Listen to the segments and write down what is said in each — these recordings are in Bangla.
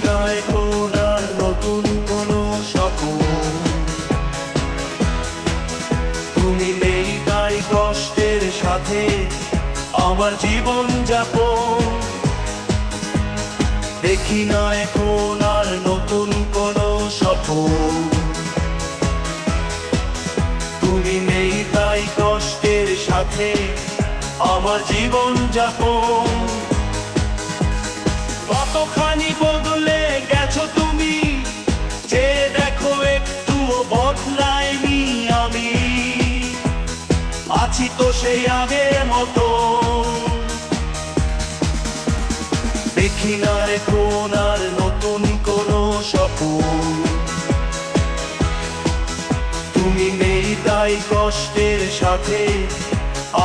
না এখন আর নতুন কোনো স্বপ্ন, তুমি নেই তাই কষ্টের সাথে আমার জীবন যাপন। দেখি না এখন আর নতুন কোনো স্বপ্ন, তুমি নেই তাই কষ্টের সাথে আমার জীবন যাপন। কতখানি বদলে গেছো তুমি, যে দেখো একটুও বদলাইনি আমি, আছি তো সেই আগের মতো। দেখি না এখন আর নতুন কোনো স্বপ্ন, তুমি নেই তাই কষ্টের সাথে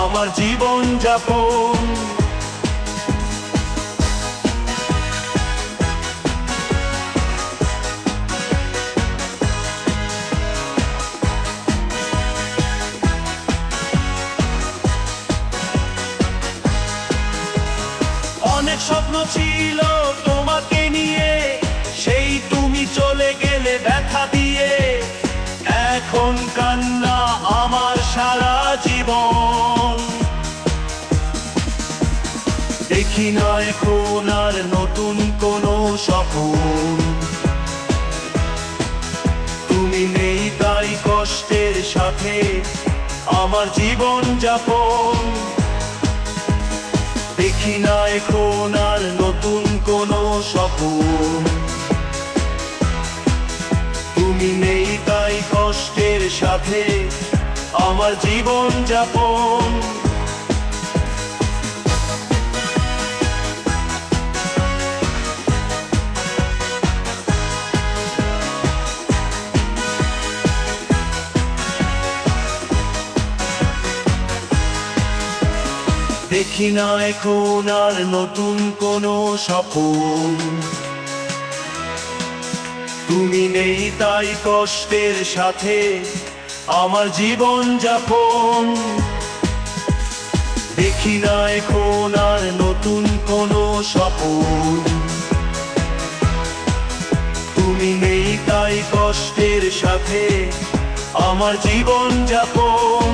আমার জীবন যাপন। অনেক স্বপ্ন ছিল তোমাকে নিয়ে, সেই তুমি চলে গেলে ব্যথা দিয়ে। এখন কান্না আমার সারা জীবন। দেখি না এখন আর নতুন কোনো স্বপ্ন, তুমি নেই তাই কষ্টের সাথে আমার জীবন যাপন। দেখি না এখন আর নতুন কোনো স্বপ্ন, তুমি নেই তাই কষ্টের সাথে আমার জীবন যাপন। দেখি না এখন আর নতুন কোনো স্বপ্ন, তুমি নেই তাই কষ্টের সাথে আমার জীবন যাপন। দেখি না এখন আর নতুন কোনো স্বপ্ন, তুমি নেই তাই কষ্টের সাথে আমার জীবন যাপন।